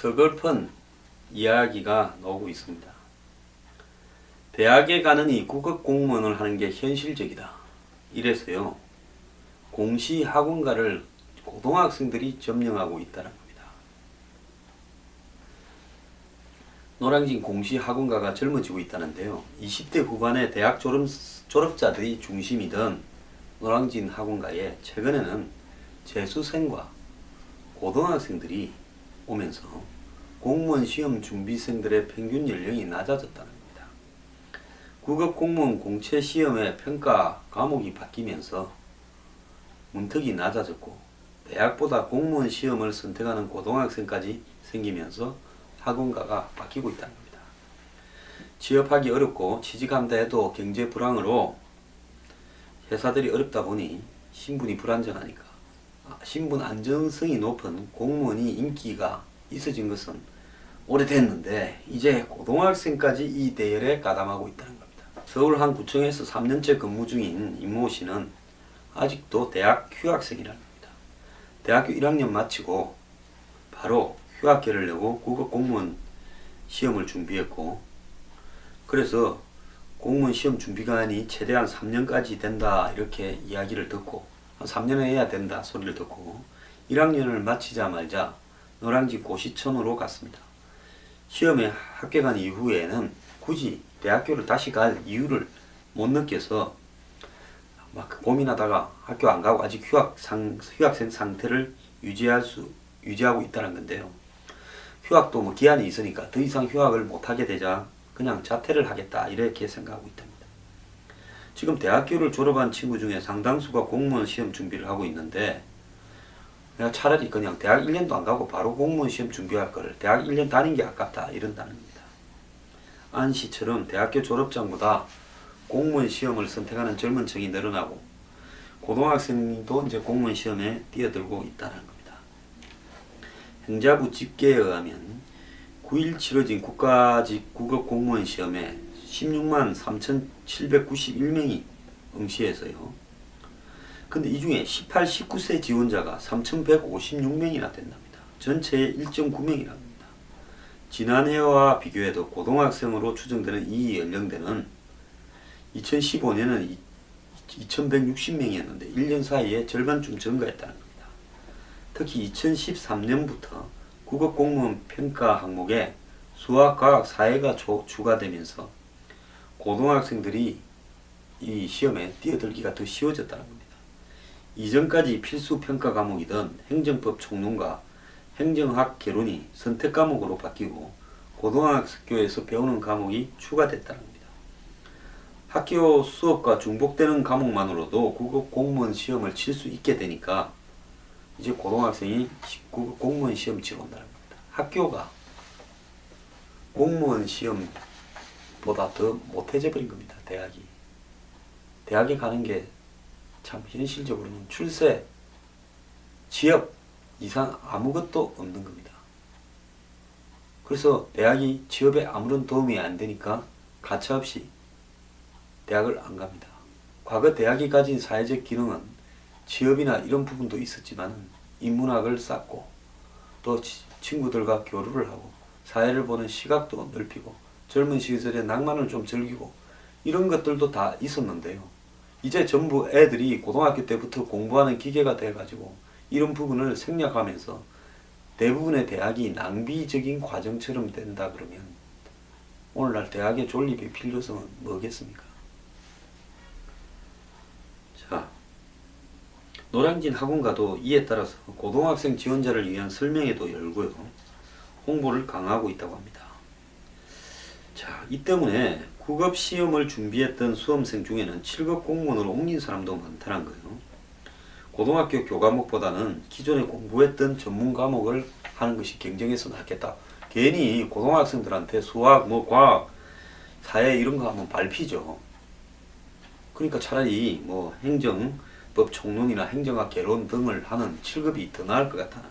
서글픈 이야기가 나오고 있습니다. 대학에 가느니 국어 공무원을 하는 게 현실적이다. 이래서요, 공시 학원가를 고등학생들이 점령하고 있다는 겁니다. 노량진 공시 학원가가 젊어지고 있다는데요. 20대 후반의 대학 졸업자들이 중심이던 노량진 학원가에 최근에는 재수생과 고등학생들이 오면서 공무원 시험 준비생들의 평균 연령이 낮아졌다는 겁니다. 국어 공무원 공채 시험의 평가 과목이 바뀌면서 문턱이 낮아졌고 대학보다 공무원 시험을 선택하는 고등학생까지 생기면서 학원가가 바뀌고 있다는 겁니다. 취업하기 어렵고 취직한다 해도 경제 불황으로 회사들이 어렵다 보니 신분이 불안정하니까 신분 안정성이 높은 공무원이 인기가 있어진 것은 오래됐는데 이제 고등학생까지 이 대열에 가담하고 있다는 겁니다. 서울 한 구청에서 3년째 근무 중인 임모 씨는 아직도 대학 휴학생이라는 겁니다. 대학교 1학년 마치고 바로 휴학계를 내고 국어 공무원 시험을 준비했고, 그래서 공무원 시험 준비기간이 최대한 3년까지 된다 이렇게 이야기를 듣고, 한 3년을 해야 된다 소리를 듣고 1학년을 마치자마자 노량진 고시촌으로 갔습니다. 시험에 합격한 이후에는 굳이 대학교를 다시 갈 이유를 못 느껴서 막 고민하다가 학교 안 가고 아직 휴학생 상태를 유지하고 있다는 건데요. 휴학도 뭐 기한이 있으니까 더 이상 휴학을 못 하게 되자 그냥 자퇴를 하겠다 이렇게 생각하고 있답니다. 지금 대학교를 졸업한 친구 중에 상당수가 공무원 시험 준비를 하고 있는데, 내가 차라리 그냥 대학 1년도 안 가고 바로 공무원 시험 준비할 거를 대학 1년 다닌 게 아깝다 이런다는 겁니다. 안 씨처럼 대학교 졸업장보다 공무원 시험을 선택하는 젊은 층이 늘어나고 고등학생도 이제 공무원 시험에 뛰어들고 있다는 겁니다. 행자부 집계에 의하면 9일 치러진 국가직 국어 공무원 시험에 16만 3,791명이 응시해서요. 근데 이 중에 18, 19세 지원자가 3,156명이나 된답니다. 전체의 1.9명이랍니다. 지난해와 비교해도 고등학생으로 추정되는 이 연령대는 2015년은 2,160명이었는데 1년 사이에 절반쯤 증가했다는 겁니다. 특히 2013년부터 국어 공무원 평가 항목에 수학, 과학, 사회가 추가되면서 고등학생들이 이 시험에 뛰어들기가 더 쉬워졌다는 겁니다. 이전까지 필수 평가 과목이던 행정법 총론과 행정학 개론이 선택 과목으로 바뀌고 고등학교에서 배우는 과목이 추가됐다는 겁니다. 학교 수업과 중복되는 과목만으로도 국어 공무원 시험을 칠 수 있게 되니까 이제 고등학생이 국어 공무원 시험 치러 온다는 겁니다. 학교가 공무원 시험보다 더 못해져 버린 겁니다. 대학에 가는 게 참 현실적으로는 출세, 취업 이상 아무것도 없는 겁니다. 그래서 대학이 취업에 아무런 도움이 안 되니까 가차없이 대학을 안 갑니다. 과거 대학이 가진 사회적 기능은 취업이나 이런 부분도 있었지만 인문학을 쌓고 또 친구들과 교류를 하고 사회를 보는 시각도 넓히고 젊은 시절에 낭만을 좀 즐기고 이런 것들도 다 있었는데요. 이제 전부 애들이 고등학교 때부터 공부하는 기계가 돼가지고 이런 부분을 생략하면서 대부분의 대학이 낭비적인 과정처럼 된다 그러면 오늘날 대학의 존립의 필요성은 뭐겠습니까? 자, 노량진 학원가도 이에 따라서 고등학생 지원자를 위한 설명회도 열고요. 홍보를 강화하고 있다고 합니다. 자, 이 때문에 국업시험을 준비했던 수험생 중에는 7급 공무원으로 옮긴 사람도 많다는 거예요. 고등학교 교과목보다는 기존에 공부했던 전문 과목을 하는 것이 경쟁에서 낫겠다. 괜히 고등학생들한테 수학, 과학, 사회 이런 거 하면 밟히죠. 그러니까 차라리 행정법 총론이나 행정학 개론 등을 하는 7급이 더 나을 것 같아.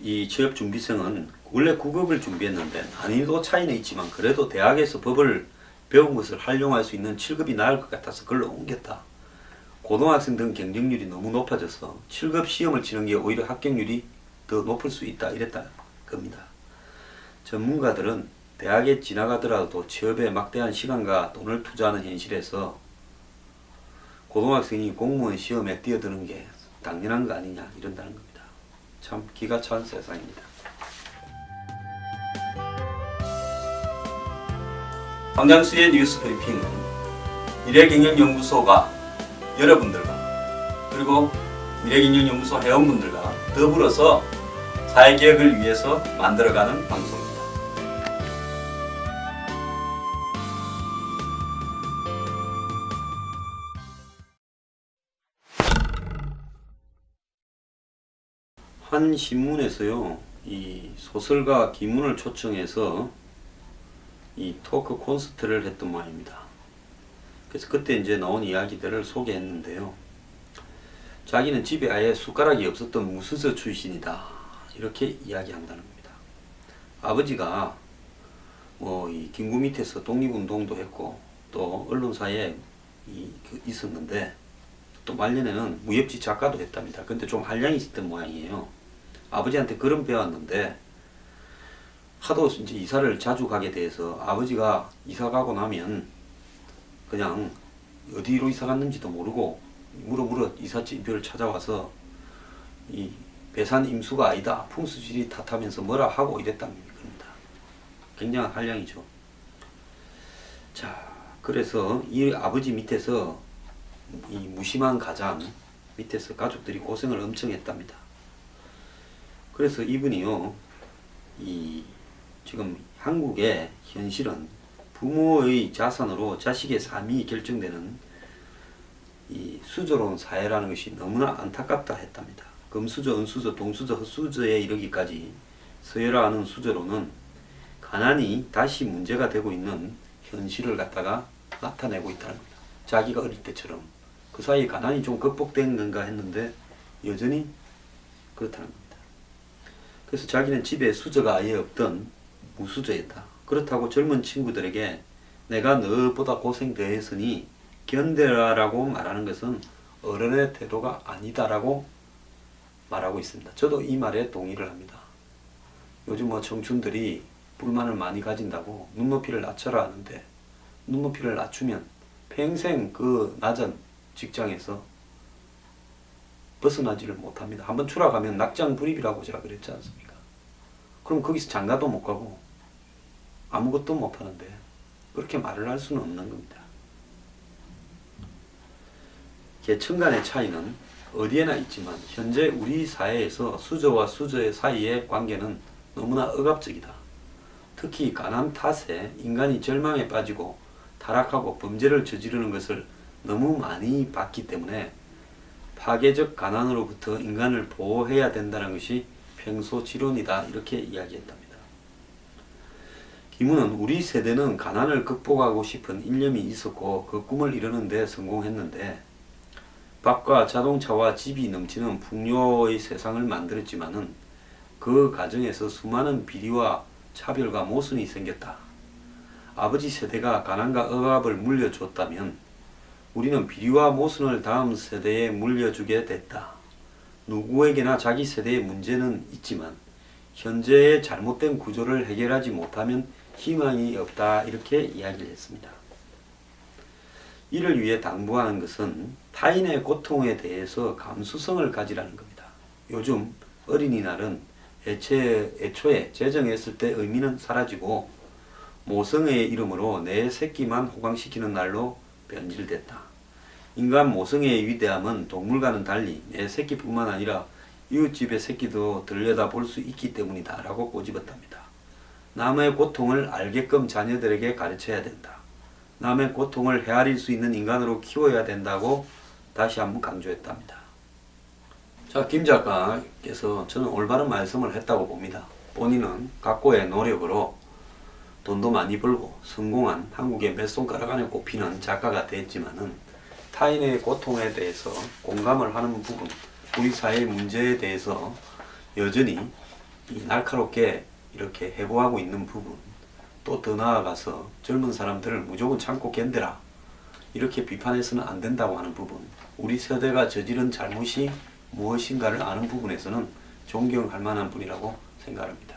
이 취업준비생은 원래 9급을 준비했는데 난이도 차이는 있지만 그래도 대학에서 법을 배운 것을 활용할 수 있는 7급이 나을 것 같아서 그걸로 옮겼다. 고등학생 등 경쟁률이 너무 높아져서 7급 시험을 치는 게 오히려 합격률이 더 높을 수 있다 이랬다 겁니다. 전문가들은 대학에 지나가더라도 취업에 막대한 시간과 돈을 투자하는 현실에서 고등학생이 공무원 시험에 뛰어드는 게 당연한 거 아니냐 이런다는 겁니다. 참 기가 찬 세상입니다. 황장수의 뉴스 브리핑은 미래경영연구소가 여러분들과 그리고 미래경영연구소 회원분들과 더불어서 사회개혁을 위해서 만들어가는 방송입니다. 한 신문에서요, 이 소설가 김훈을 초청해서 이 토크 콘서트를 했던 모양입니다. 그래서 그때 이제 나온 이야기들을 소개했는데요. 자기는 집에 아예 숟가락이 없었던 무수저 출신이다, 이렇게 이야기한다는 겁니다. 아버지가 뭐 이 김구 밑에서 독립운동도 했고 또 언론사에 있었는데 또 말년에는 무협지 작가도 했답니다. 근데 좀 한량이 있었던 모양이에요. 아버지한테 글은 배웠는데 하도 이제 이사를 자주 가게 돼서 아버지가 이사 가고 나면 그냥 어디로 이사 갔는지도 모르고 물어 이삿집을 찾아와서 이 배산 임수가 아니다, 풍수지리 탓하면서 뭐라 하고 이랬답니다. 굉장한 한량이죠. 자, 그래서 이 아버지 밑에서 이 무심한 가장 밑에서 가족들이 고생을 엄청 했답니다. 그래서 이분이요, 이 지금 한국의 현실은 부모의 자산으로 자식의 삶이 결정되는 이 수저로운 사회라는 것이 너무나 안타깝다 했답니다. 금수저, 은수저, 동수저, 헛수저에 이르기까지 서열화하는 수저로는 가난이 다시 문제가 되고 있는 현실을 갖다가 나타내고 있다는 겁니다. 자기가 어릴 때처럼 그 사이에 가난이 좀 극복된 건가 했는데 여전히 그렇다는 겁니다. 그래서 자기는 집에 수저가 아예 없던 무수저였다. 그렇다고 젊은 친구들에게 내가 너보다 고생 더했으니 견뎌라라고 말하는 것은 어른의 태도가 아니다라고 말하고 있습니다. 저도 이 말에 동의를 합니다. 요즘 뭐 청춘들이 불만을 많이 가진다고 눈높이를 낮춰라 하는데 눈높이를 낮추면 평생 그 낮은 직장에서 벗어나지를 못합니다. 한번 추락하면 낙장불입이라고 제가 그랬지 않습니까? 그럼 거기서 장가도 못 가고 아무것도 못 하는데 그렇게 말을 할 수는 없는 겁니다. 계층 간의 차이는 어디에나 있지만 현재 우리 사회에서 수저와 수저의 사이의 관계는 너무나 억압적이다. 특히 가난 탓에 인간이 절망에 빠지고 타락하고 범죄를 저지르는 것을 너무 많이 봤기 때문에 파괴적 가난으로부터 인간을 보호해야 된다는 것이 평소 지론이다, 이렇게 이야기했답니다. 김훈은 우리 세대는 가난을 극복하고 싶은 일념이 있었고 그 꿈을 이루는 데 성공했는데 밥과 자동차와 집이 넘치는 풍요의 세상을 만들었지만은 그 과정에서 수많은 비리와 차별과 모순이 생겼다. 아버지 세대가 가난과 억압을 물려줬다면 우리는 비리와 모순을 다음 세대에 물려주게 됐다. 누구에게나 자기 세대의 문제는 있지만 현재의 잘못된 구조를 해결하지 못하면 희망이 없다, 이렇게 이야기를 했습니다. 이를 위해 당부하는 것은 타인의 고통에 대해서 감수성을 가지라는 겁니다. 요즘 어린이날은 애초에 제정했을 때 의미는 사라지고 모성애의 이름으로 내 새끼만 호강시키는 날로 변질됐다. 인간 모성애의 위대함은 동물과는 달리 내 새끼뿐만 아니라 이웃집의 새끼도 들여다볼 수 있기 때문이다 라고 꼬집었답니다. 남의 고통을 알게끔 자녀들에게 가르쳐야 된다. 남의 고통을 헤아릴 수 있는 인간으로 키워야 된다고 다시 한번 강조했답니다. 자, 김 작가께서 저는 올바른 말씀을 했다고 봅니다. 본인은 각고의 노력으로 돈도 많이 벌고 성공한 한국의 몇 손가락 안에 꼽히는 작가가 됐지만은 타인의 고통에 대해서 공감을 하는 부분, 우리 사회의 문제에 대해서 여전히 날카롭게 이렇게 해부하고 있는 부분, 또 더 나아가서 젊은 사람들을 무조건 참고 견뎌라, 이렇게 비판해서는 안 된다고 하는 부분, 우리 세대가 저지른 잘못이 무엇인가를 아는 부분에서는 존경할 만한 분이라고 생각합니다.